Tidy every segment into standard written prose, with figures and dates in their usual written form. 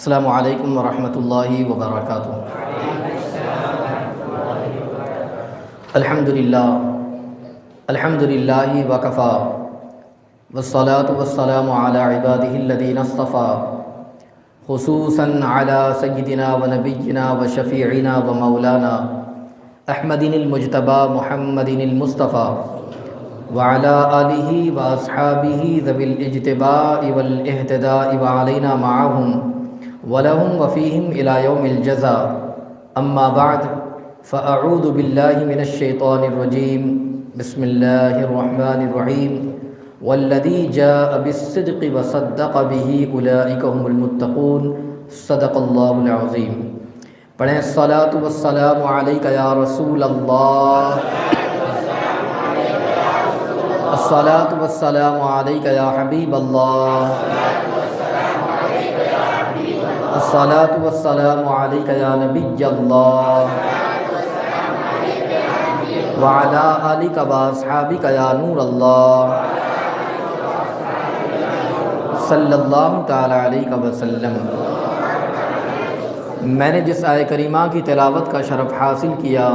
السلام علیکم ورحمۃ اللہ وبرکاتہ۔ الحمد للہ وکفیٰ والصلاة والسلام علی عبادہ الذین اصطفیٰ، خصوصاً علی سیدنا ونبینا وشفیعنا ومولانا احمد المجتبی محمد المصطفیٰ وعلى آلہ واصحابہ ذوی الاجتباء والاہتداء وعلینا معہم ولہم وفیہم الی یوم الجزاء، اما بعد فاعوذ باللہ من الشیطان الرجیم، بسم اللہ الرحمن الرحیم، والذی جاء بالصدق وصدق بہ اولئک هم المتقون، صدق اللہ العظیم۔ پڑھیں الصلاۃ والسلام علیک یا رسول اللہ، الصلاۃ والسلام علیک یا حبیب اللہ، الصلاۃ والسلام علیک یا نبی اللہ، وعلی آلک واصحابک یا نور اللہ، صلی اللہ تعالی علیہ وسلم۔ میں نے جس آیہ کریمہ کی تلاوت کا شرف حاصل کیا،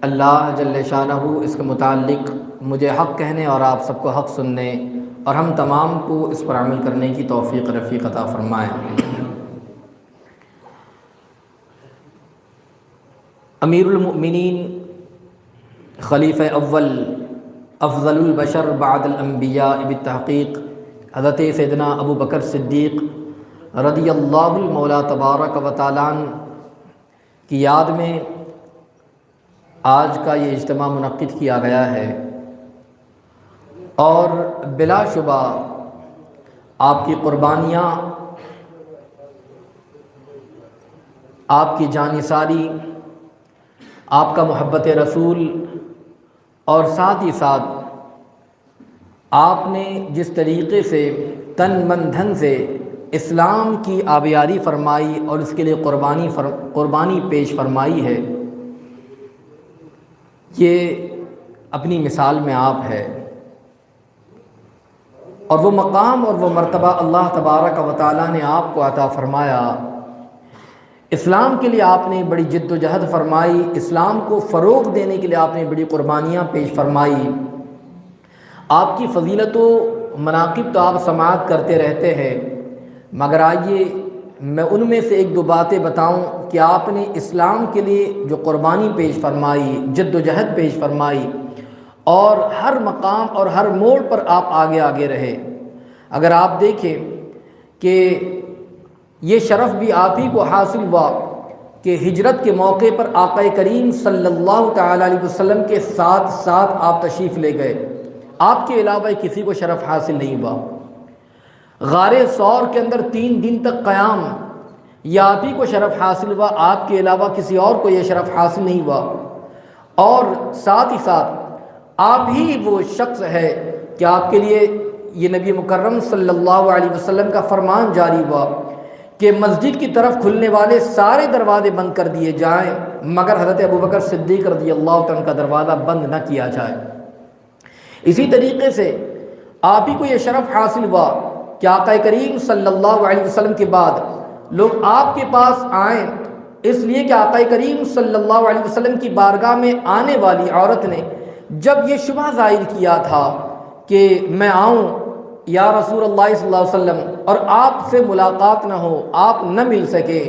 اللہ جل شانہ اس کے متعلق مجھے حق کہنے اور آپ سب کو حق سننے اور ہم تمام کو اس پر عمل کرنے کی توفیق رفیق عطا فرمائے۔ امیر المؤمنین، خلیفہ اول، افضل البشر بعد الانبیاء بالتحقیق، حضرت سیدنا ابو بکر صدیق رضی اللہ المولا تبارک و تعالیٰ کی یاد میں آج کا یہ اجتماع منعقد کیا گیا ہے، اور بلا شبہ آپ کی قربانیاں، آپ کی جانثاری، آپ کا محبت رسول، اور ساتھ ہی ساتھ آپ نے جس طریقے سے تن من دھن سے اسلام کی آبیاری فرمائی اور اس کے لیے قربانی پیش فرمائی ہے، یہ اپنی مثال میں آپ ہے، اور وہ مقام اور وہ مرتبہ اللہ تبارک و تعالیٰ نے آپ کو عطا فرمایا۔ اسلام کے لیے آپ نے بڑی جد و جہد فرمائی، اسلام کو فروغ دینے کے لیے آپ نے بڑی قربانیاں پیش فرمائی۔ آپ کی فضیلت و مناقب تو آپ سماعت کرتے رہتے ہیں، مگر آئیے میں ان میں سے ایک دو باتیں بتاؤں کہ آپ نے اسلام کے لیے جو قربانی پیش فرمائی، جد و جہد پیش فرمائی، اور ہر مقام اور ہر موڑ پر آپ آگے آگے رہے۔ اگر آپ دیکھیں کہ یہ شرف بھی آپ ہی کو حاصل ہوا کہ ہجرت کے موقع پر آقا کریم صلی اللہ تعالی علیہ وسلم کے ساتھ ساتھ آپ تشریف لے گئے، آپ کے علاوہ کسی کو شرف حاصل نہیں ہوا۔ غار ثور کے اندر 3 دن تک قیام، یہ آپ ہی کو شرف حاصل ہوا، آپ کے علاوہ کسی اور کو یہ شرف حاصل نہیں ہوا۔ اور ساتھ ہی ساتھ آپ ہی وہ شخص ہے کہ آپ کے لیے یہ نبی مکرم صلی اللہ علیہ وسلم کا فرمان جاری ہوا کہ مسجد کی طرف کھلنے والے سارے دروازے بند کر دیے جائیں، مگر حضرت ابوبکر صدیق رضی اللہ عنہ کا دروازہ بند نہ کیا جائے۔ اسی طریقے سے آپ ہی کو یہ شرف حاصل ہوا کہ آقا کریم صلی اللہ علیہ وسلم کے بعد لوگ آپ کے پاس آئیں، اس لیے کہ آقا کریم صلی اللہ علیہ وسلم کی بارگاہ میں آنے والی عورت نے جب یہ شبہ ظاہر کیا تھا کہ میں آؤں یا رسول اللہ صلی اللہ علیہ وسلم اور آپ سے ملاقات نہ ہو، آپ نہ مل سکے،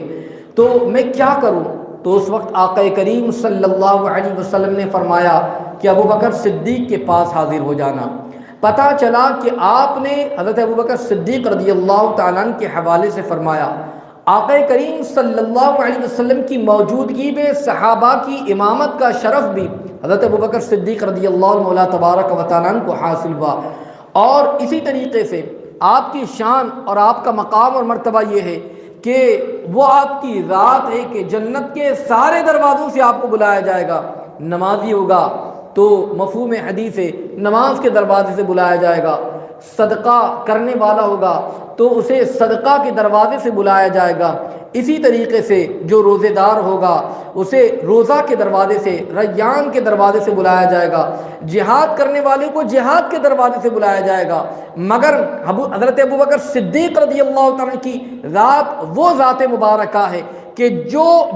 تو میں کیا کروں؟ تو اس وقت آقا کریم صلی اللہ علیہ وسلم نے فرمایا کہ ابوبکر صدیق کے پاس حاضر ہو جانا۔ پتہ چلا کہ آپ نے حضرت ابوبکر صدیق رضی اللہ تعالیٰ عنہ کے حوالے سے فرمایا، آقا کریم صلی اللہ علیہ وسلم کی موجودگی میں صحابہ کی امامت کا شرف بھی حضرت ابوبکر صدیق رضی اللہ عنہ تبارک و تعالیٰ عنہ کو حاصل ہوا۔ اور اسی طریقے سے آپ کی شان اور آپ کا مقام اور مرتبہ یہ ہے کہ وہ آپ کی ذات ہے کہ جنت کے سارے دروازوں سے آپ کو بلایا جائے گا۔ نمازی ہوگا تو مفہوم حدیث ہے، نماز کے دروازے سے بلایا جائے گا، صدقہ کرنے والا ہوگا تو اسے صدقہ کے دروازے سے بلایا جائے گا، اسی طریقے سے جو روزے دار ہوگا اسے روزہ کے دروازے سے، ریان کے دروازے سے بلایا جائے گا، جہاد کرنے والے کو جہاد کے دروازے سے بلایا جائے گا۔ مگر حضرت ابوبکر صدیق رضی اللہ تعالیٰ کی ذات وہ ذات مبارکہ ہے کہ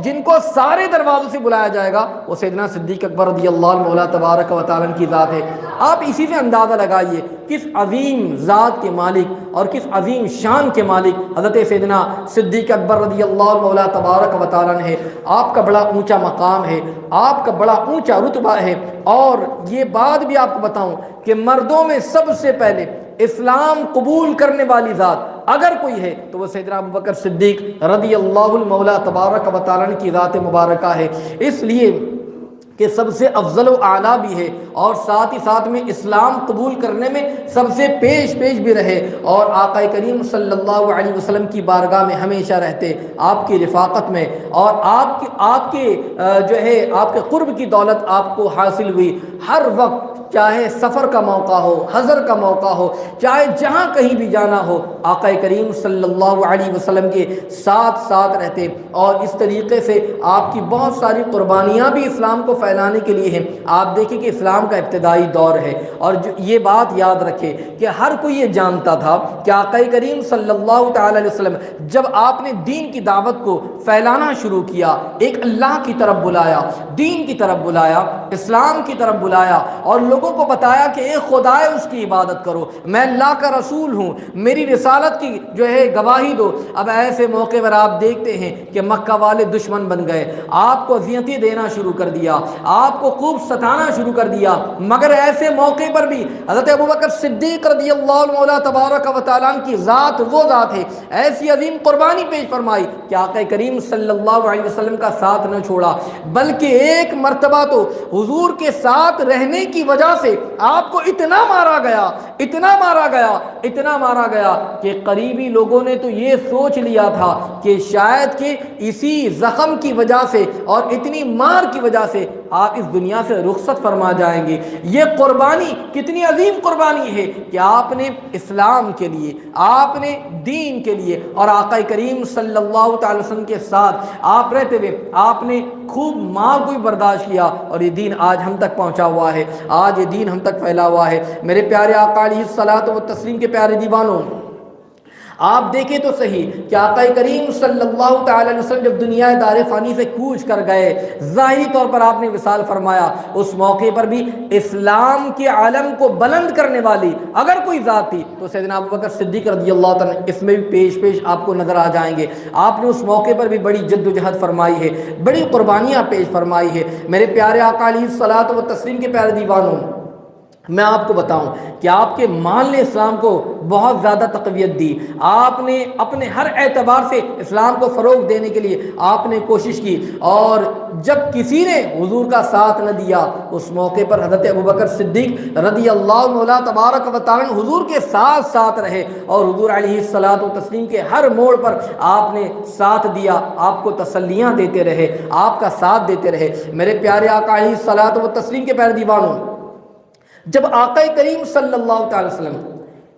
جن کو سارے دروازوں سے بلایا جائے گا وہ سیدنا صدیق اکبر رضی اللہ عنہ مولا تبارک و تعالیٰ کی ذات ہے۔ آپ اسی سے اندازہ لگائیے کس عظیم ذات کے مالک اور کس عظیم شان کے مالک حضرت سیدنا صدیق اکبر رضی اللہ عنہ مولا تبارک و تعالیٰ ہے۔ آپ کا بڑا اونچا مقام ہے، آپ کا بڑا اونچا رتبہ ہے۔ اور یہ بات بھی آپ کو بتاؤں کہ مردوں میں سب سے پہلے اسلام قبول کرنے والی ذات اگر کوئی ہے تو وہ سیدنا ابوبکر صدیق رضی اللہ مولا تبارک و تعالیٰ کی ذات مبارکہ ہے، اس لیے کہ سب سے افضل و اعلیٰ بھی ہے اور ساتھ ہی ساتھ میں اسلام قبول کرنے میں سب سے پیش بھی رہے، اور آقا کریم صلی اللہ علیہ وسلم کی بارگاہ میں ہمیشہ رہتے، آپ کی رفاقت میں، اور آپ کے قرب کی دولت آپ کو حاصل ہوئی۔ ہر وقت چاہے سفر کا موقع ہو، حضر کا موقع ہو، چاہے جہاں کہیں بھی جانا ہو، آقا کریم صلی اللہ علیہ وسلم کے ساتھ رہتے، اور اس طریقے سے آپ کی بہت ساری قربانیاں بھی اسلام کو پھیلانے کے لیے ہیں۔ آپ دیکھیں کہ اسلام کا ابتدائی دور ہے، اور یہ بات یاد رکھے کہ ہر کوئی یہ جانتا تھا کہ آقا کریم صلی اللہ تعالی علیہ وسلم جب آپ نے دین کی دعوت کو پھیلانا شروع کیا، ایک اللہ کی طرف بلایا، دین کی طرف بلایا، اسلام کی طرف بلایا، اور لوگوں کو بتایا کہ ایک خدا ہے، اس کی عبادت کرو، میں اللہ کا رسول ہوں، میری رسالت کی گواہی دو۔ اب ایسے موقع پر آپ دیکھتے ہیں کہ مکہ والے دشمن بن گئے، آپ کو اذیتیں دینا شروع کر دیا، آپ کو خوب ستانا شروع کر دیا، مگر ایسے موقع پر بھی حضرت ابوبکر صدیق رضی اللہ عنہ مولا تبارک و تعالیٰ کی ذات وہ ذات ہے، ایسی عظیم قربانی پیش فرمائی کہ آقا کریم صلی اللہ علیہ وسلم کا ساتھ نہ چھوڑا، بلکہ ایک مرتبہ تو حضور کے ساتھ رہنے کی وجہ سے آپ کو اتنا مارا گیا کہ قریبی لوگوں نے تو یہ سوچ لیا تھا کہ شاید کہ اسی زخم کی وجہ سے اور اتنی مار کی وجہ سے آپ اس دنیا سے رخصت فرما جائیں گے۔ یہ قربانی کتنی عظیم قربانی ہے کہ آپ نے اسلام کے لیے، آپ نے دین کے لیے، اور آقا کریم صلی اللہ تعالی وسلم کے ساتھ آپ رہتے ہوئے آپ نے خوب مار کو بھی برداشت کیا، اور یہ دین آج ہم تک پہنچا ہوا ہے، آج یہ دین ہم تک پھیلا ہوا ہے۔ میرے پیارے آقا علیہ الصلوۃ والتسلیم کے پیارے دیوانوں، آپ دیکھیں تو صحیح کہ آقا کریم صلی اللہ تعالی علیہ وسلم جب دنیا دار فانی سے کوچ کر گئے، ظاہری طور پر آپ نے وصال فرمایا، اس موقع پر بھی اسلام کے عالم کو بلند کرنے والی اگر کوئی ذات تھی تو سیدنا ابوبکر صدیق رضی اللہ تعالیٰ اس میں بھی پیش آپ کو نظر آ جائیں گے۔ آپ نے اس موقع پر بھی بڑی جد و جہد فرمائی ہے، بڑی قربانیاں پیش فرمائی ہے۔ میرے پیارے آقا علیہ الصلوۃ والتسلیم کے پیارے دیوانوں، میں آپ کو بتاؤں کہ آپ کے مال نے اسلام کو بہت زیادہ تقویت دی، آپ نے اپنے ہر اعتبار سے اسلام کو فروغ دینے کے لیے آپ نے کوشش کی، اور جب کسی نے حضور کا ساتھ نہ دیا اس موقع پر حضرت ابوبکر صدیق رضی اللہ مولا تبارک و تعالیٰ حضور کے ساتھ رہے، اور حضور علیہ الصلوۃ والتسلیم کے ہر موڑ پر آپ نے ساتھ دیا، آپ کو تسلیاں دیتے رہے، آپ کا ساتھ دیتے رہے۔ میرے پیارے آقا علیہ الصلوۃ والتسلیم کے پیارے دیوانوں، جب آقا کریم صلی اللہ تعالی وسلم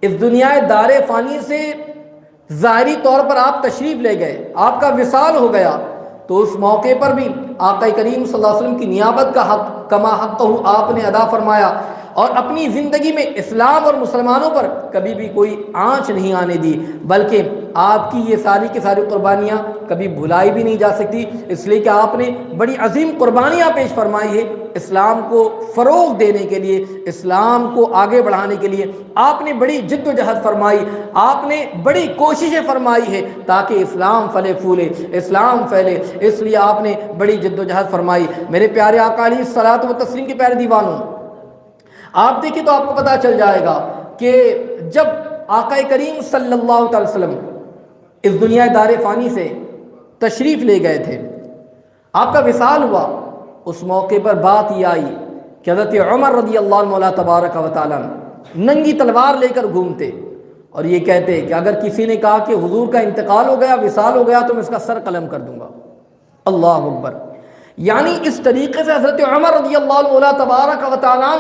اس دنیا دار فانی سے ظاہری طور پر آپ تشریف لے گئے، آپ کا وصال ہو گیا، تو اس موقع پر بھی آقا کریم صلی اللہ علیہ وسلم کی نیابت کا حق کما حق آپ نے ادا فرمایا، اور اپنی زندگی میں اسلام اور مسلمانوں پر کبھی بھی کوئی آنچ نہیں آنے دی، بلکہ آپ کی یہ ساری کی ساری قربانیاں کبھی بھلائی بھی نہیں جا سکتی، اس لیے کہ آپ نے بڑی عظیم قربانیاں پیش فرمائی ہے اسلام کو فروغ دینے کے لیے، اسلام کو آگے بڑھانے کے لیے آپ نے بڑی جد و جہد فرمائی، آپ نے بڑی کوششیں فرمائی ہے تاکہ اسلام پھلے پھولے، اسلام پھیلے، اس لیے آپ نے بڑی جد و جہد فرمائی۔ میرے پیارے آقا علیہ الصلوۃ والتسلیم کے پیارے دیوانوں، آپ دیکھیں تو آپ کو پتہ چل جائے گا کہ جب آقا کریم صلی اللہ تعالی وسلم اس دنیا دار فانی سے تشریف لے گئے تھے، آپ کا وصال ہوا، اس موقع پر بات یہ آئی کہ حضرت عمر رضی اللہ عنہ مولا تبارک و تعالیٰ ننگی تلوار لے کر گھومتے، اور یہ کہتے کہ اگر کسی نے کہا کہ حضور کا انتقال ہو گیا، وصال ہو گیا، تو میں اس کا سر قلم کر دوں گا۔ اللہ اکبر! یعنی اس طریقے سے حضرت عمر رضی اللہ عنہ مولا تبارک و تعالیٰ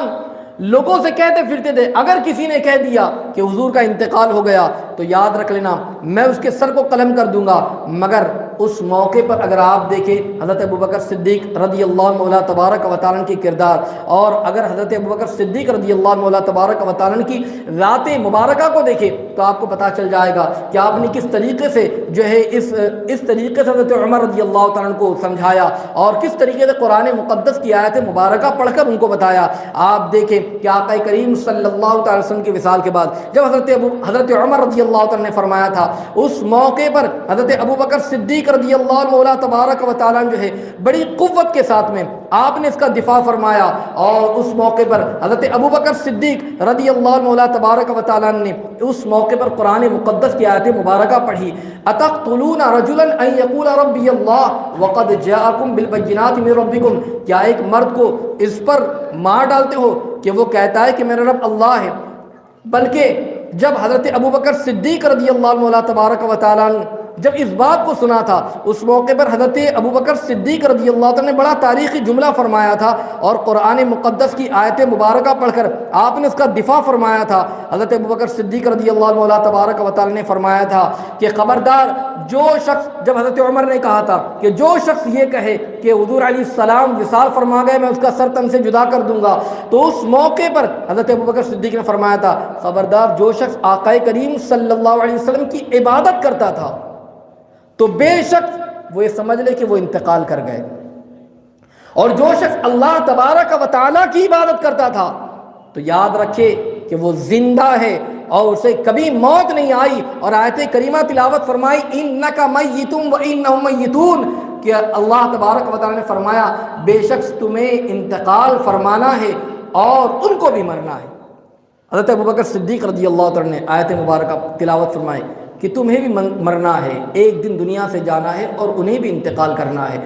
لوگوں سے کہتے پھرتے تھے، اگر کسی نے کہہ دیا کہ حضور کا انتقال ہو گیا تو یاد رکھ لینا میں اس کے سر کو قلم کر دوں گا۔ مگر اس موقع پر اگر آپ دیکھیں حضرت ابوبکر صدیق رضی اللہ عنہ مولا تبارک و تعالیٰ کی کردار، اور اگر حضرت ابوبکر صدیق رضی اللہ عنہ مولا تبارک و تعالیٰ کی ذات مبارکہ کو دیکھیں تو آپ کو پتہ چل جائے گا کہ آپ نے کس طریقے سے جو ہے اس طریقے سے حضرت عمر رضی اللہ تعالیٰ کو سمجھایا، اور کس طریقے سے قرآن مقدس کی آیت مبارکہ پڑھ کر ان کو بتایا۔ آپ دیکھیں کہ آقا کریم صلی اللہ تعالی وسلم کی وصال کے بعد جب حضرت عمر رضی اللہ تعالیٰ نے فرمایا تھا، اس موقع پر حضرت ابوبکر صدیق رضی اللہ عنہ مولا تبارک و تعالیٰ جو ہے بڑی قوت کے ساتھ میں آپ نے اس کا دفاع فرمایا، اور اس موقع پر حضرت ابوبکر صدیق رضی اللہ عنہ مولا تبارک و تعالیٰ نے اس موقع پر قرآن مقدس کی آیت مبارکہ پڑھی، اتقتلون رجلا ان یقول ربی اللہ وقد جاءکم بالبینات من ربکم، کیا ایک مرد کو اس پر مار ڈالتے ہو کہ وہ کہتا ہے کہ میرا رب اللہ ہے؟ بلکہ جب حضرت ابوبکر صدیق رضی اللہ عنہ مولا تبارک و تعالیٰ جب اس بات کو سنا تھا، اس موقع پر حضرت ابوبکر صدیق رضی اللہ عنہ نے بڑا تاریخی جملہ فرمایا تھا، اور قرآن مقدس کی آیت مبارکہ پڑھ کر آپ نے اس کا دفاع فرمایا تھا۔ حضرت ابوبکر صدیق رضی اللہ عنہ مولا تبارک و تعالیٰ نے فرمایا تھا کہ خبردار جو شخص، جب حضرت عمر نے کہا تھا کہ جو شخص یہ کہے کہ حضور علیہ السلام وصال فرما گئے میں اس کا سر تن سے جدا کر دوں گا، تو اس موقع پر حضرت ابوبکر صدیق نے فرمایا تھا خبردار جو شخص آقا کریم صلی اللہ علیہ وسلم کی عبادت کرتا تھا تو بے شک وہ یہ سمجھ لے کہ وہ انتقال کر گئے، اور جو شخص اللہ تبارک و تعالیٰ کی عبادت کرتا تھا تو یاد رکھے کہ وہ زندہ ہے اور اسے کبھی موت نہیں آئی۔ اور آیت کریمہ تلاوت فرمائی انک میت و انہم میتون، کہ اللہ تبارک و تعالیٰ نے فرمایا بے شک تمہیں انتقال فرمانا ہے اور ان کو بھی مرنا ہے۔ حضرت ابوبکر صدیق رضی اللہ عنہ نے آیت مبارکہ تلاوت فرمائی کہ تمہیں بھی مرنا ہے، ایک دن دنیا سے جانا ہے اور انہیں بھی انتقال کرنا ہے۔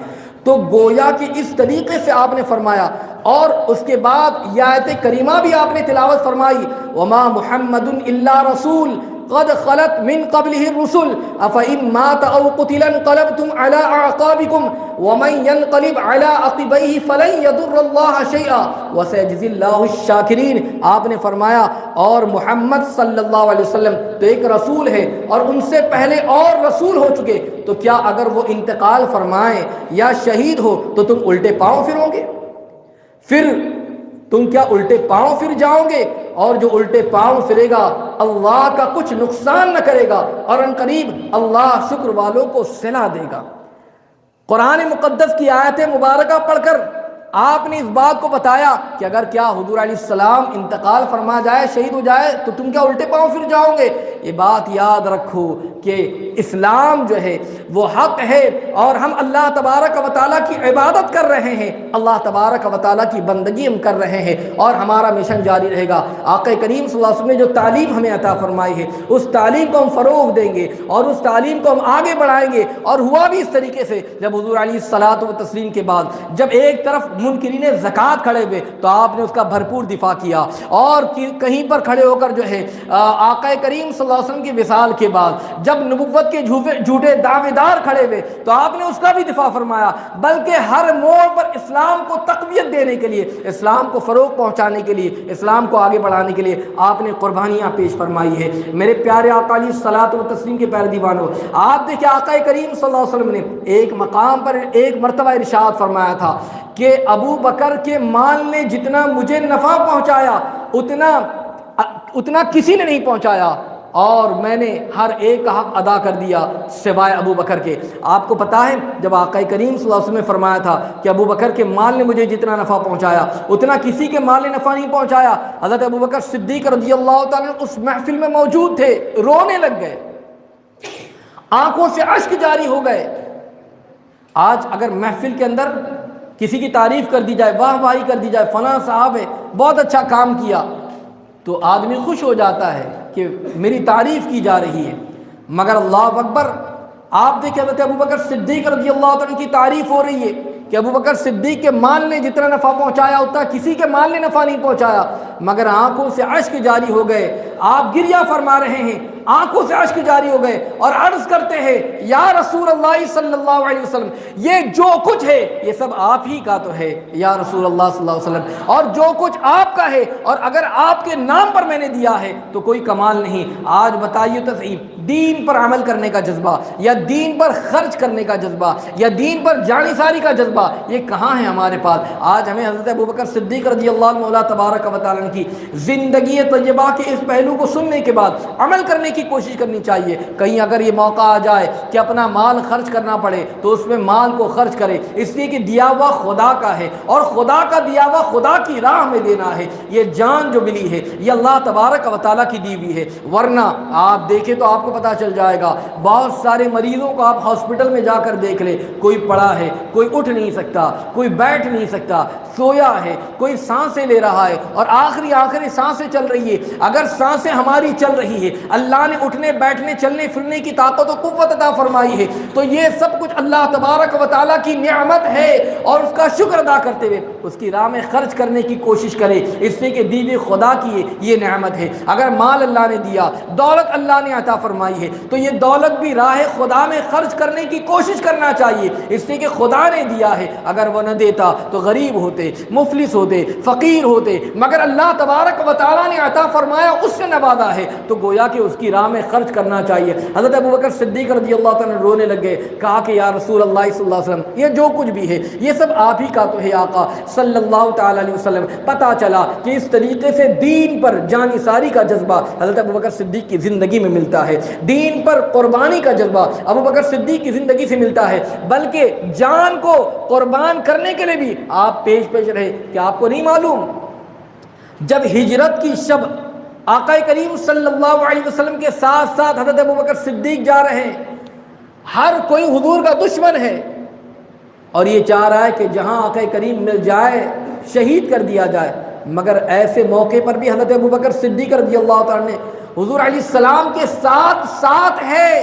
تو گویا کہ اس طریقے سے آپ نے فرمایا، اور اس کے بعد یہ آیت کریمہ بھی آپ نے تلاوت فرمائی وما محمد الا رسول قد خلت من قبله الرسل افإن مات او قتل انقلبتم على اعقابكم ومن ينقلب على عقبيه فلن يضر الله شيئا وسيجزي الله الشاكرين۔ آپ نے فرمایا اور محمد صلی اللہ علیہ وسلم تو ایک رسول ہے اور ان سے پہلے اور رسول ہو چکے، تو کیا اگر وہ انتقال فرمائیں یا شہید ہو تو تم الٹے پاؤں پھرو گے؟ پھر تم کیا الٹے پاؤں پھر جاؤ گے؟ اور جو الٹے پاؤں پھرے گا اللہ کا کچھ نقصان نہ کرے گا، اور ان قریب اللہ شکر والوں کو صلہ دے گا۔ قرآن مقدس کی آیت مبارکہ پڑھ کر آپ نے اس بات کو بتایا کہ اگر کیا حضور علیہ السلام انتقال فرما جائے، شہید ہو جائے، تو تم کیا الٹے پاؤں پھر جاؤ گے؟ یہ بات یاد رکھو کہ اسلام جو ہے وہ حق ہے، اور ہم اللہ تبارک و تعالیٰ کی عبادت کر رہے ہیں، اللہ تبارک و تعالیٰ کی بندگی ہم کر رہے ہیں، اور ہمارا مشن جاری رہے گا۔ آقا کریم صلی اللہ علیہ وسلم نے جو تعلیم ہمیں عطا فرمائی ہے اس تعلیم کو ہم فروغ دیں گے اور اس تعلیم کو ہم آگے بڑھائیں گے۔ اور ہوا بھی اس طریقے سے جب حضور علیہ الصلاۃ والتسلیم کے بعد جب ایک طرف منکرین زکوٰۃ کھڑے ہوئے تو آپ نے اس کا بھرپور دفاع کیا، اور کہیں پر کھڑے ہو کر جو ہے آقا کریم صلی اللہ علیہ وسلم کی وصال کے بعد جب نبوت کے جھوٹے دعوے دار کھڑے ہوئے تو آپ نے اس کا بھی دفاع فرمایا، بلکہ ہر موڑ پر اسلام کو تقویت دینے کے لیے، اسلام کو فروغ پہنچانے کے لیے، اسلام کو آگے بڑھانے کے لیے آپ نے قربانیاں پیش فرمائی ہے۔ میرے پیارے آقا علیہ الصلاۃ والتسلیم کے پیارے دیوانوں، آپ دیکھیں آقا کریم صلی اللہ علیہ وسلم نے ایک مقام پر ایک مرتبہ ارشاد فرمایا تھا کہ ابو بکر کے مال نے جتنا مجھے نفع پہنچایا اتنا کسی نے نہیں پہنچایا، اور میں نے ہر ایک کا حق ادا کر دیا سوائے ابو بکر کے۔ آپ کو پتہ ہے جب آقا کریم صلی اللہ علیہ وسلم نے فرمایا تھا کہ ابو بکر کے مال نے مجھے جتنا نفع پہنچایا اتنا کسی کے مال نے نفع نہیں پہنچایا، حضرت ابو بکر صدیق رضی اللہ تعالیٰ اس محفل میں موجود تھے، رونے لگ گئے، آنکھوں سے اشک جاری ہو گئے۔ آج اگر محفل کے اندر کسی کی تعریف کر دی جائے، واہ واہی کر دی جائے، فلاں صاحب ہے بہت اچھا کام کیا، تو آدمی خوش ہو جاتا ہے کہ میری تعریف کی جا رہی ہے، مگر اللہ اکبر، آپ دیکھیں حضرت ابوبکر صدیق رضی اللہ عنہ کی تعریف ہو رہی ہے کہ ابوبکر صدیق کے مال نے جتنا نفع پہنچایا اتنا کسی کے مال نے نفع نہیں پہنچایا، مگر آنکھوں سے اشک جاری ہو گئے، آپ گریہ فرما رہے ہیں، آنکھوں سے اشک جاری ہو گئے اور عرض کرتے ہیں یا رسول اللہ صلی اللہ علیہ وسلم یہ جو کچھ ہے یہ سب آپ ہی کا تو ہے یا رسول اللہ صلی اللہ علیہ وسلم، اور جو کچھ آپ کا ہے اور اگر آپ کے نام پر میں نے دیا ہے تو کوئی کمال نہیں۔ آج بتائیے تو صحیح، دین پر عمل کرنے کا جذبہ یا دین پر خرچ کرنے کا جذبہ یا دین پر جانثاری کا جذبہ یہ کہاں ہے ہمارے پاس؟ آج ہمیں حضرت ابوبکر صدیق رضی اللہ مولا تبارک و تعالیٰ کی زندگی طیبہ کے اس پہلو کو سننے کے بعد عمل کرنے کی کوشش کرنی چاہیے۔ کہیں اگر یہ موقع آ جائے کہ اپنا مال خرچ کرنا پڑے تو اس میں مال کو خرچ کرے، اس لیے کہ دیا ہوا خدا کا ہے اور خدا کا دیا ہوا خدا کی راہ میں دینا ہے۔ یہ جان جو ملی ہے یہ اللہ تبارک و تعالیٰ کی دی ہوئی ہے، ورنہ آپ دیکھیں تو آپ کو پتہ چل جائے گا بہت سارے مریضوں کو آپ ہاسپٹل میں جا کر دیکھ لیں، کوئی پڑا ہے، کوئی اٹھ نہیں سکتا، کوئی بیٹھ نہیں سکتا، سویا ہے، کوئی سانسیں لے رہا ہے اور آخری سانسیں چل رہی ہے۔ اگر سانسیں ہماری چل رہی ہے، اللہ نے اٹھنے بیٹھنے چلنے پھرنے کی طاقت و قوت عطا فرمائی ہے، تو یہ سب کچھ اللہ تبارک و تعالیٰ کی نعمت ہے اور اس کا شکر ادا کرتے ہوئے اس کی راہ میں خرچ کرنے کی کوشش کرے، اس لیے کہ دیوی خدا کی یہ نعمت ہے۔ اگر مال اللہ نے دیا، دولت اللہ نے عطا فرمائی ہے تو یہ دولت بھی راہ خدا میں خرچ کرنے کی کوشش کرنا چاہیے، اس لیے کہ خدا نے دیا ہے۔ اگر وہ نہ دیتا تو غریب ہوتے، مفلس ہوتے، فقیر ہوتے، مگر اللہ تبارک و تعالیٰ نے عطا فرمایا، اس سے نوازا ہے تو گویا کہ اس کی راہ میں خرچ کرنا چاہیے۔ حضرت ابوبکر صدیق رضی اللہ تعالیٰ رونے لگے، کہا کہ یا رسول اللہ صلی اللہ علیہ وسلم یہ جو کچھ بھی ہے یہ سب آپ ہی کا تو ہے آقا صلی اللہ تعالیٰ علیہ وسلم۔ پتہ چلا کہ اس طریقے سے دین پر جانثاری کا جذبہ حضرت ابوبکر صدیق کی زندگی میں ملتا ہے، دین پر قربانی کا جذبہ ابوبکر صدیق کی زندگی سے ملتا ہے، بلکہ جان کو قربان کرنے کے لیے بھی آپ پیش رہے۔ کیا آپ کو نہیں معلوم جب ہجرت کی شب آقا کریم صلی اللہ علیہ وسلم کے ساتھ ساتھ حضرت ابوبکر صدیق جا رہے ہیں، ہر کوئی حضور کا دشمن ہے اور یہ چاہ رہا ہے کہ جہاں آقا کریم مل جائے شہید کر دیا جائے، مگر ایسے موقع پر بھی حضرت ابوبکر صدیق رضی اللہ تعالیٰ نے حضور علیہ السلام کے ساتھ ہے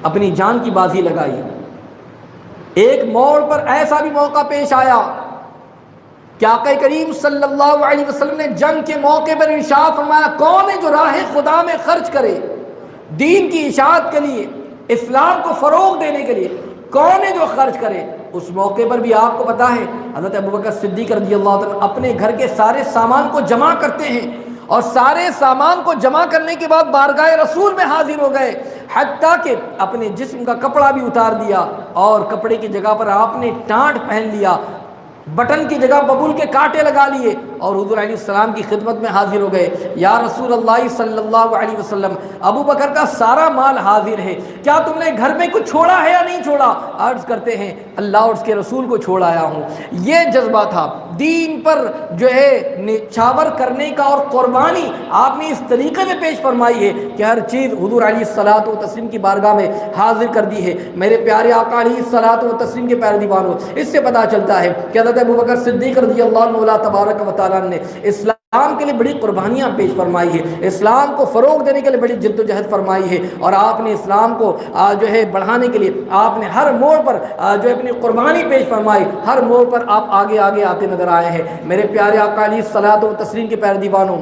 اپنی جان کی بازی لگائی۔ ایک موڑ پر ایسا بھی موقع پیش آیا کہ آقا کریم صلی اللہ علیہ وسلم نے جنگ کے موقع پر ارشاد فرمایا، کون ہے جو راہ خدا میں خرچ کرے دین کی اشاعت کے لیے، اسلام کو فروغ دینے کے لیے، کون ہے جو خرچ کرے؟ اس موقع پر بھی آپ کو پتہ ہے حضرت ابوبکر صدیق رضی اللہ عنہ اپنے گھر کے سارے سامان کو جمع کرتے ہیں اور سارے سامان کو جمع کرنے کے بعد بارگاہ رسول میں حاضر ہو گئے، حتیٰ کہ اپنے جسم کا کپڑا بھی اتار دیا اور کپڑے کی جگہ پر آپ نے ٹانٹ پہن لیا، بٹن کی جگہ ببول کے کانٹے لگا لیے اور حضور علیہ السلام کی خدمت میں حاضر ہو گئے۔ یا رسول اللہ صلی اللہ علیہ وسلم، ابو بکر کا سارا مال حاضر ہے، کیا تم نے گھر میں کچھ چھوڑا ہے یا نہیں چھوڑا؟ عرض کرتے ہیں اللہ اور اس کے رسول کو چھوڑ آیا ہوں۔ یہ جذبہ تھا دین پر جو ہے نچھاور کرنے کا اور قربانی آپ نے اس طریقے میں پیش فرمائی ہے کہ ہر چیز حضور علیہ الصلوۃ والتسلیم کی بارگاہ میں حاضر کر دی ہے۔ میرے پیارے آقا علیہ الصلوۃ والتسلیم کے پیارے دیوانوں، اس سے پتہ چلتا ہے کہ حضرت ابوبکر صدیق رضی اللہ عنہ تبارک و تعالیٰ نے اسلام کے لیے بڑی قربانیاں پیش فرمائی ہے، اسلام کو فروغ دینے کے لیے بڑی جد و جہد فرمائی ہے، اور آپ نے اسلام کو جو ہے بڑھانے کے لیے آپ نے ہر موڑ پر جو ہے اپنی قربانی پیش فرمائی، ہر موڑ پر آپ آگے آتے نظر آئے ہیں۔ میرے پیارے آقا علیہ الصلوۃ والتسلیم کے پیارے دیوانوں،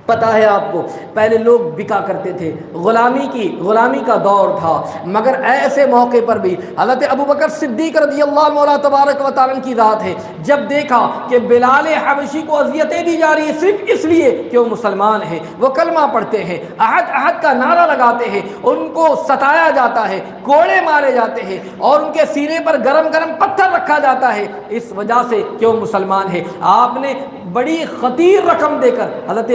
پتہ ہے آپ کو پہلے لوگ بکا کرتے تھے، غلامی کا دور تھا، مگر ایسے موقع پر بھی حضرت ابوبکر صدیق رضی اللہ عنہ تبارک و تعالیٰ کی ذات ہے، جب دیکھا کہ بلال حبشی کو اذیتیں دی جا رہی ہیں صرف اس لیے کہ وہ مسلمان ہیں، وہ کلمہ پڑھتے ہیں، احد کا نعرہ لگاتے ہیں، ان کو ستایا جاتا ہے، کوڑے مارے جاتے ہیں اور ان کے سینے پر گرم پتھر رکھا جاتا ہے اس وجہ سے کہ وہ مسلمان ہے، آپ نے بڑی خطیر رقم دے کر حضرت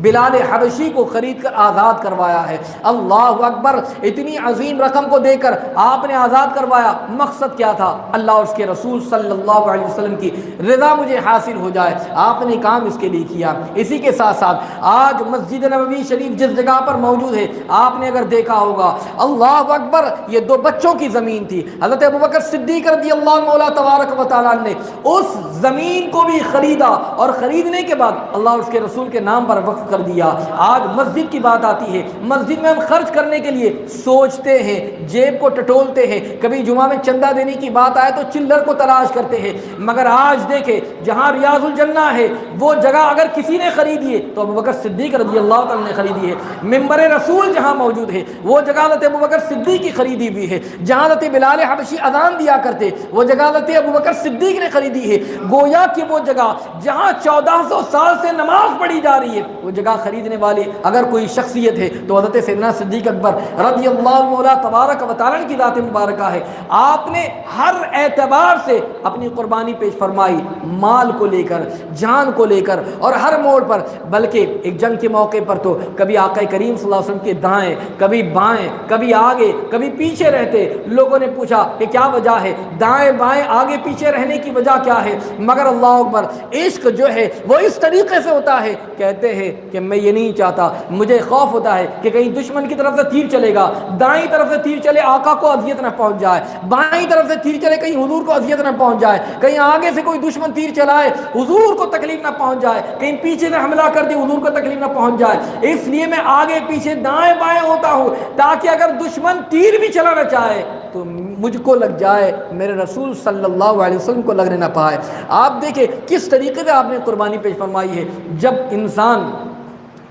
بلال حبشی کو خرید کر آزاد کروایا ہے۔ اللہ اکبر، اتنی عظیم رقم کو دے کر آپ نے آزاد کروایا، مقصد کیا تھا؟ اللہ اور اس کے رسول صلی اللہ علیہ وسلم کی رضا مجھے حاصل ہو جائے، آپ نے کام اس کے لیے کیا۔ اسی کے ساتھ ساتھ آج مسجد نبوی شریف جس جگہ پر موجود ہے، آپ نے اگر دیکھا ہوگا، اللہ اکبر، یہ 2 بچوں کی زمین تھی، حضرت ابوبکر صدیق رضی اللہ عنہ تبارک و تعالیٰ نے اس زمین کو بھی خریدا اور خریدنے کے بعد اللہ اور اس کے رسول کے نام پر وقف محبت کر دیا۔ آج مسجد کی بات آتی ہے، مسجد میں ہم خرچ کرنے کے لیے سوچتے ہیں، جیب کو ٹٹولتے ہیں، کبھی جمعہ میں چندہ دینے کی بات آئے تو چلر کو تلاش کرتے ہیں، مگر آج دیکھیں جہاں ریاض الجنہ ہے وہ جگہ اگر کسی نے خریدی ہے تو ابوبکر صدیق رضی اللہ تعالیٰ نے خریدی ہے۔ ممبر رسول جہاں موجود ہے وہ جگہ حضرت ابوبکر صدیق کی خریدی ہوئی ہے۔ جہاں حضرت بلال حبشی اذان دیا کرتے وہ جگہ حضرت ابوبکر صدیق نے خریدی ہے۔ گویا کہ وہ جگہ جہاں 1400 سال سے نماز پڑھی جا رہی ہے وہ جگہ خریدنے والی اگر کوئی شخصیت ہے تو حضرت سیدنا صدیق اکبر رضی اللہ مولا تبارک و تعالیٰ کی ذات مبارکہ ہے۔ آپ نے ہر اعتبار سے اپنی قربانی پیش فرمائی، مال کو لے کر، جان کو لے کر اور ہر موڑ پر، بلکہ ایک جنگ کے موقع پر تو کبھی آقا کریم صلی اللہ علیہ وسلم کے دائیں، کبھی بائیں، کبھی آگے کبھی پیچھے رہتے۔ لوگوں نے پوچھا کہ کیا وجہ ہے، دائیں بائیں آگے پیچھے رہنے کی وجہ کیا ہے؟ مگر اللہ اکبر، عشق جو ہے وہ اس طریقے سے ہوتا ہے، کہتے ہیں کہ میں یہ نہیں چاہتا، مجھے خوف ہوتا ہے کہ کہیں دشمن کی طرف سے تیر چلے گا، دائیں طرف سے تیر چلے آقا کو اذیت نہ پہنچ جائے، بائیں طرف سے تیر چلے کہیں حضور کو اذیت نہ پہنچ جائے، کہیں آگے سے کوئی دشمن تیر چلائے حضور کو تکلیف نہ پہنچ جائے، کہیں پیچھے سے حملہ کر دے حضور کو تکلیف نہ پہنچ جائے، اس لیے میں آگے پیچھے دائیں بائیں ہوتا ہوں تاکہ اگر دشمن تیر بھی چلانا چاہے تو مجھ کو لگ جائے، میرے رسول صلی اللہ علیہ وسلم کو لگنے نہ پائے۔ آپ دیکھیں کس طریقے سے آپ نے قربانی پیش فرمائی ہے۔ جب انسان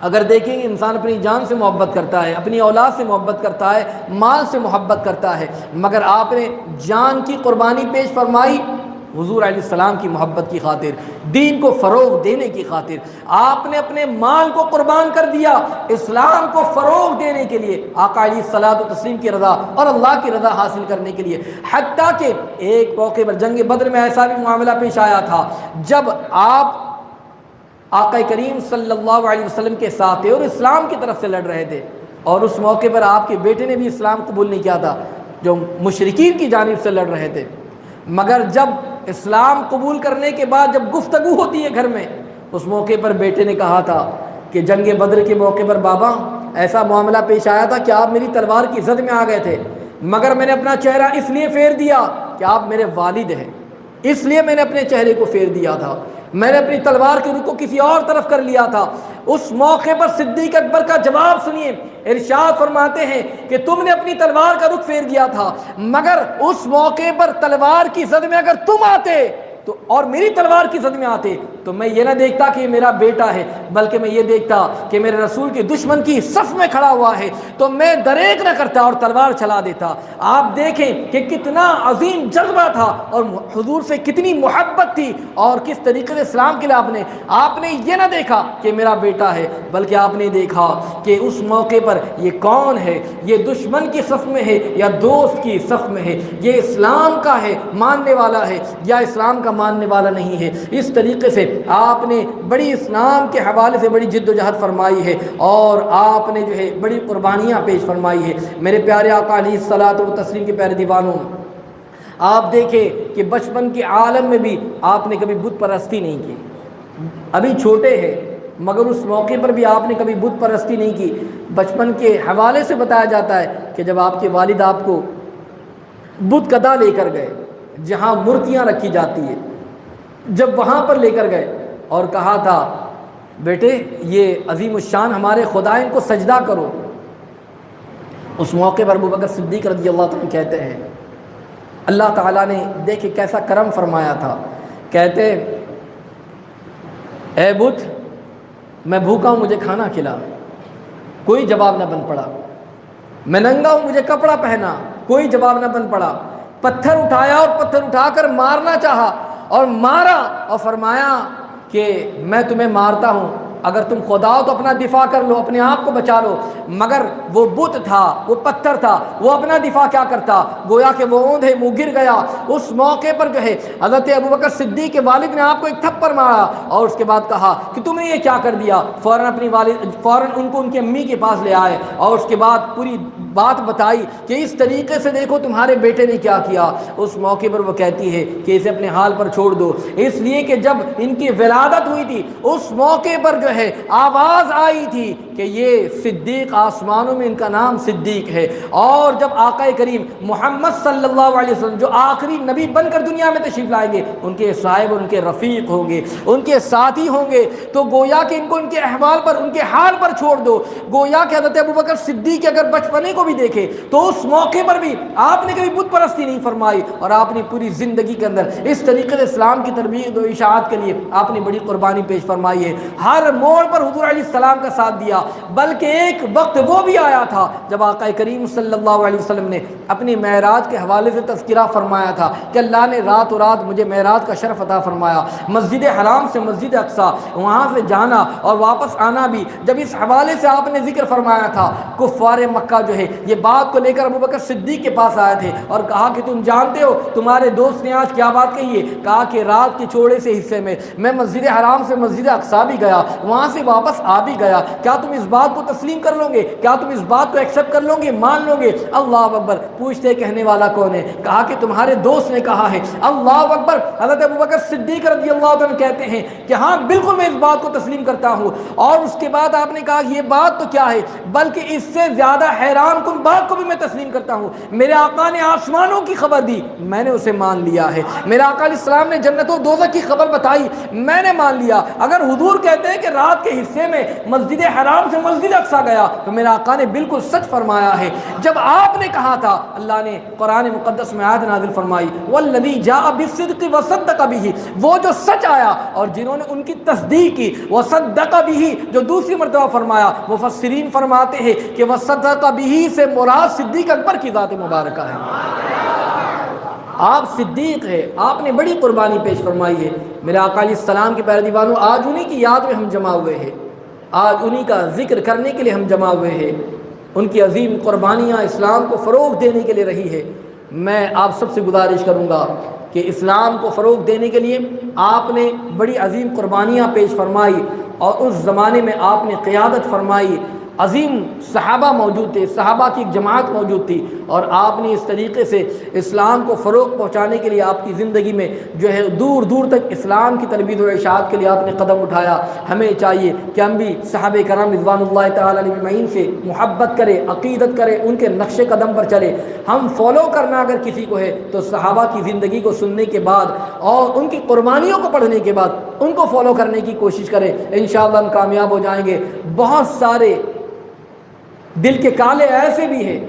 اگر دیکھیں گے انسان اپنی جان سے محبت کرتا ہے، اپنی اولاد سے محبت کرتا ہے، مال سے محبت کرتا ہے، مگر آپ نے جان کی قربانی پیش فرمائی حضور علیہ السلام کی محبت کی خاطر، دین کو فروغ دینے کی خاطر۔ آپ نے اپنے مال کو قربان کر دیا اسلام کو فروغ دینے کے لیے، آقا علیہ الصلوۃ والتسلیم کی رضا اور اللہ کی رضا حاصل کرنے کے لیے۔ حتیٰ کہ ایک موقع پر جنگ بدر میں ایسا بھی معاملہ پیش آیا تھا جب آپ آقا کریم صلی اللہ علیہ وسلم کے ساتھ تھے اور اسلام کی طرف سے لڑ رہے تھے، اور اس موقع پر آپ کے بیٹے نے بھی اسلام قبول نہیں کیا تھا جو مشرکین کی جانب سے لڑ رہے تھے، مگر جب اسلام قبول کرنے کے بعد جب گفتگو ہوتی ہے گھر میں، اس موقع پر بیٹے نے کہا تھا کہ جنگ بدر کے موقع پر بابا ایسا معاملہ پیش آیا تھا کہ آپ میری تلوار کی زد میں آ گئے تھے، مگر میں نے اپنا چہرہ اس لیے پھیر دیا کہ آپ میرے والد ہیں، اس لیے میں نے اپنے چہرے کو پھیر دیا تھا، میں نے اپنی تلوار کے رخ کو کسی اور طرف کر لیا تھا۔ اس موقع پر صدیق اکبر کا جواب سنیے، ارشاد فرماتے ہیں کہ تم نے اپنی تلوار کا رخ پھیر دیا تھا، مگر اس موقع پر تلوار کی زد میں اگر تم آتے تو اور میری تلوار کی زد میں آتے تو میں یہ نہ دیکھتا کہ یہ میرا بیٹا ہے، بلکہ میں یہ دیکھتا کہ میرے رسول کے دشمن کی صف میں کھڑا ہوا ہے، تو میں دریغ نہ کرتا اور تلوار چلا دیتا۔ آپ دیکھیں کہ کتنا عظیم جذبہ تھا اور حضور سے کتنی محبت تھی، اور کس طریقے سے اسلام کے لیے آپ نے یہ نہ دیکھا کہ میرا بیٹا ہے، بلکہ آپ نے دیکھا کہ اس موقع پر یہ کون ہے، یہ دشمن کی صف میں ہے یا دوست کی صف میں ہے، یہ اسلام کا ہے ماننے والا ہے یا اسلام کا ماننے والا نہیں ہے۔ اس طریقے سے آپ نے بڑی اسلام کے حوالے سے بڑی جد و جہد فرمائی ہے، اور آپ نے جو ہے بڑی قربانیاں پیش فرمائی ہے۔ میرے پیارے آقا علیہ الصلوۃ والتسلیم کے پیارے دیوانوں، آپ دیکھیں کہ بچپن کے عالم میں بھی آپ نے کبھی بت پرستی نہیں کی، ابھی چھوٹے ہیں مگر اس موقع پر بھی آپ نے کبھی بت پرستی نہیں کی۔ بچپن کے حوالے سے بتایا جاتا ہے کہ جب آپ کے والد آپ کو بت کدا لے کر گئے جہاں مورتیاں رکھی جاتی ہے، جب وہاں پر لے کر گئے اور کہا تھا بیٹے یہ عظیم الشان ہمارے خدا ان کو سجدہ کرو، اس موقع پر ابوبکر صدیق رضی اللہ عنہ کہتے ہیں اللہ تعالیٰ نے دیکھے کیسا کرم فرمایا تھا، کہتے اے بت میں بھوکا ہوں مجھے کھانا کھلا، کوئی جواب نہ بن پڑا، میں ننگا ہوں مجھے کپڑا پہنا، کوئی جواب نہ بن پڑا، پتھر اٹھایا اور پتھر اٹھا کر مارنا چاہا اور مارا اور فرمایا کہ میں تمہیں مارتا ہوں، اگر تم خدا ہو تو اپنا دفاع کر لو، اپنے آپ کو بچا لو، مگر وہ بت تھا، وہ پتھر تھا، وہ اپنا دفاع کیا کرتا، گویا کہ وہ اوندھے منہ گر گیا۔ اس موقع پر جو ہے حضرت ابوبکر صدیق کے والد نے آپ کو ایک تھپڑ مارا اور اس کے بعد کہا کہ تم نے یہ کیا کر دیا، فوراً ان کو ان کی امی کے پاس لے آئے اور اس کے بعد پوری بات بتائی کہ اس طریقے سے دیکھو تمہارے بیٹے نے کیا کیا۔ اس موقع پر وہ کہتی ہے کہ اسے اپنے حال پر چھوڑ دو، اس لیے کہ جب ان کی ولادت ہوئی تھی اس موقع پر جو ہے آواز آئی تھی کہ یہ صدیق آسمانوں میں ان کا نام صدیق ہے، اور جب آقا کریم محمد صلی اللہ علیہ وسلم جو آخری نبی بن کر دنیا میں تشریف لائیں گے، ان کے صاحب اور ان کے رفیق ہوں گے، ان کے ساتھی ہوں گے، تو گویا کہ ان کو ان کے احوال پر، ان کے حال پر چھوڑ دو۔ گویا کہ حضرت ابوبکر صدیق اگر بچپنے کو بھی دیکھے تو اس موقع پر بھی آپ نے کبھی بت پرستی نہیں فرمائی، اور آپ نے پوری زندگی کے اندر اس طریقے سے اسلام کی تربیت و اشاعت کے لیے آپ نے بڑی قربانی پیش فرمائی ہے۔ ہر موڑ پر حضور علیہ السلام کا ساتھ دیا، بلکہ ایک وقت وہ بھی آیا تھا جب آقا کریم صلی اللہ علیہ وسلم نے اپنی معراج کے حوالے سے تذکرہ فرمایا تھا کہ اللہ نے رات و رات مجھے معراج کا شرف عطا فرمایا، مسجد حرام سے مسجد اقصیٰ وہاں سے جانا اور واپس آنا بھی جب اس حوالے سے آپ نے ذکر فرمایا تھا، کفار مکہ جو ہے یہ بات کو لے کر ابوبکر صدیق کے پاس آئے تھے اور کہا کہ تم جانتے ہو تمہارے دوست نے آج کیا بات کہی ہے؟ کہا کہ رات کے چھوڑے سے حصے میں مسجد حرام سے مسجد اقصیٰ بھی گیا، وہاں سے واپس آ بھی گیا، کیا تم اس بات کو تسلیم کر لو گے؟ کیا تم اس بات کو ایکسیپٹ کر لو گے، مان لو گے؟ اللہ اکبر۔ پوچھتے کہنے والا کون ہے؟ کہا کہ تمہارے دوست نے کہا ہے۔ اللہ اکبر۔ حضرت ابوبکر صدیق رضی اللہ عنہ کہتے ہیں کہ ہاں بالکل میں اس بات کو تسلیم کرتا ہوں، اور اس کے بعد آپ نے کہا یہ بات تو کیا ہے، بلکہ اس سے زیادہ حیران کن بات کو بھی میں تسلیم کرتا ہوں، میرے آقا نے آسمانوں کی خبر دی، میں نے اسے مان لیا ہے، میرے آقا علیہ السلام نے جنت و دوزخ کی خبر بتائی، میں نے مان لیا۔ اگر حضور کہتے ہیں کہ رات کے حصے میں مسجد حرام سے مسجد اقصیٰ گیا تو میرے آقا نے بالکل سچ فرمایا ہے۔ جب آپ نے کہا تھا، اللہ نے قرآن مقدس میں آیت نازل فرمائی والذی جاء بالصدق وصدق به، وہ جو سچ آیا اور جنہوں نے ان کی تصدیق کی، وصدق به جو دوسری مرتبہ فرمایا، مفسرین فرماتے ہیں کہ وصدق به سے مراد صدیق اکبر کی ذات مبارکہ ہے۔ آپ صدیق ہے، آپ نے بڑی قربانی پیش فرمائی ہے۔ میرے آقا علیہ السلام کے پیارے دیوانوں، آج انہی کی یاد میں ہم جمع ہوئے ہیں، آج انہی کا ذکر کرنے کے لیے ہم جمع ہوئے ہیں۔ ان کی عظیم قربانیاں اسلام کو فروغ دینے کے لیے رہی ہے۔ میں آپ سب سے گزارش کروں گا کہ اسلام کو فروغ دینے کے لیے آپ نے بڑی عظیم قربانیاں پیش فرمائی، اور اس زمانے میں آپ نے قیادت فرمائی، عظیم صحابہ موجود تھے، صحابہ کی ایک جماعت موجود تھی، اور آپ نے اس طریقے سے اسلام کو فروغ پہنچانے کے لیے آپ کی زندگی میں جو ہے دور دور تک اسلام کی تربیت و ارشاد کے لیے آپ نے قدم اٹھایا۔ ہمیں چاہیے کہ ہم بھی صحابہ کرام رضوان اللہ تعالیٰ علیہ اجمعین سے محبت کریں، عقیدت کریں، ان کے نقش قدم پر چلیں۔ ہم فالو کرنا اگر کسی کو ہے تو صحابہ کی زندگی کو سننے کے بعد اور ان کی قربانیوں کو پڑھنے کے بعد ان کو فالو کرنے کی کوشش کریں، انشاءاللہ ہم کامیاب ہو جائیں گے۔ بہت سارے دل کے کالے ایسے بھی ہیں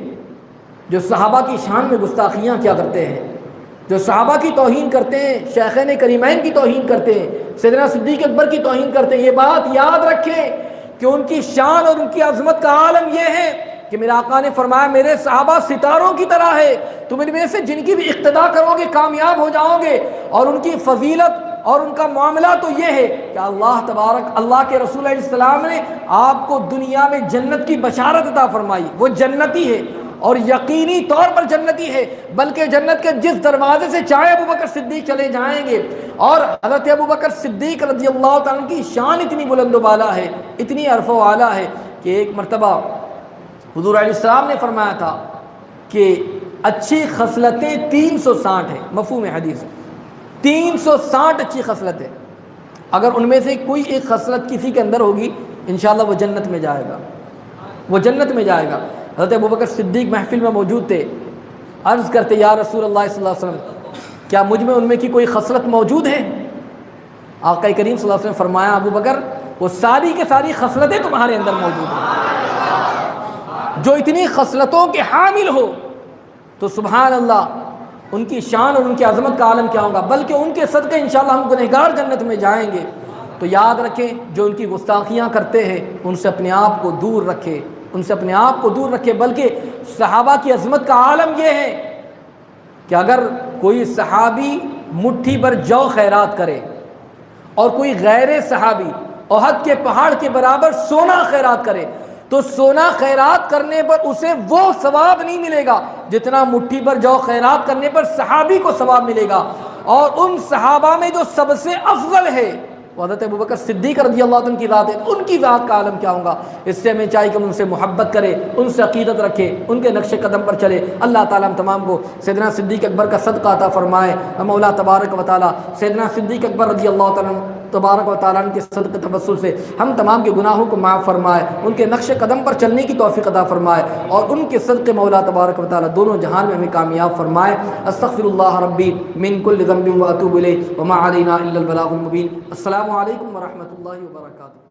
جو صحابہ کی شان میں گستاخیاں کیا کرتے ہیں، جو صحابہ کی توہین کرتے ہیں، شیخین کریمین کی توہین کرتے ہیں، سیدنا صدیق اکبر کی توہین کرتے ہیں۔ یہ بات یاد رکھیں کہ ان کی شان اور ان کی عظمت کا عالم یہ ہے کہ میرے آقا نے فرمایا میرے صحابہ ستاروں کی طرح ہے، تم ان میں سے جن کی بھی اقتدا کرو گے کامیاب ہو جاؤ گے۔ اور ان کی فضیلت اور ان کا معاملہ تو یہ ہے کہ اللہ کے رسول علیہ السلام نے آپ کو دنیا میں جنت کی بشارت عطا فرمائی، وہ جنتی ہے اور یقینی طور پر جنتی ہے، بلکہ جنت کے جس دروازے سے چاہے ابوبکر صدیق چلے جائیں گے۔ اور حضرت ابوبکر صدیق رضی اللہ تعالیٰ کی شان اتنی بلند و بالا ہے، اتنی عرف و اعلیٰ ہے کہ ایک مرتبہ حضور علیہ السلام نے فرمایا تھا کہ اچھی خصلتیں 360 ہیں، مفہوم حدیث 360 اچھی خصلتیں، اگر ان میں سے کوئی ایک خصلت کسی کے اندر ہوگی انشاءاللہ وہ جنت میں جائے گا، وہ جنت میں جائے گا۔ حضرت ابوبکر صدیق محفل میں موجود تھے، عرض کرتے یا رسول اللہ صلی اللہ علیہ وسلم کیا مجھ میں ان میں کی کوئی خصلت موجود ہے؟ آقا کریم صلی اللہ علیہ وسلم فرمایا ابوبکر وہ ساری کے ساری خصلتیں تمہارے اندر موجود ہیں، جو اتنی خصلتوں کے حامل ہو تو سبحان اللہ ان کی شان اور ان کی عظمت کا عالم کیا ہوگا، بلکہ ان کے صدقے انشاءاللہ ہم گنہگار جنت میں جائیں گے۔ تو یاد رکھیں جو ان کی گستاخیاں کرتے ہیں ان سے اپنے آپ کو دور رکھے، ان سے اپنے آپ کو دور رکھے۔ بلکہ صحابہ کی عظمت کا عالم یہ ہے کہ اگر کوئی صحابی مٹھی بھر جو خیرات کرے اور کوئی غیر صحابی احد کے پہاڑ کے برابر سونا خیرات کرے تو سونا خیرات کرنے پر اسے وہ ثواب نہیں ملے گا جتنا مٹھی بھر جو خیرات کرنے پر صحابی کو ثواب ملے گا۔ اور ان صحابہ میں جو سب سے افضل ہے وہ حضرت ابوبکر صدیق رضی اللہ عنہ کی ذات ہے، ان کی ذات کا عالم کیا ہوگا۔ اس سے ہمیں چاہیے کہ ہم ان سے محبت کرے، ان سے عقیدت رکھے، ان کے نقش قدم پر چلے۔ اللہ تعالیٰ ہم تمام کو سیدنا صدیق اکبر کا صدقہ عطا فرمائے۔ مولا تبارک و تعالیٰ سیدنا صدیق اکبر رضی اللہ تعالیٰ تبارک و تعالیٰ کے صدقے توسل سے ہم تمام کے گناہوں کو معاف فرمائے، ان کے نقش قدم پر چلنے کی توفیق عطا فرمائے، اور ان کے صدقے مولا تبارک و تعالیٰ دونوں جہان میں ہمیں کامیاب فرمائے۔ استغفر اللہ ربی من کل ذنب واتوب الیہ وما علینا الا البلاغ المبین۔ السلام علیکم ورحمۃ اللہ وبرکاتہ۔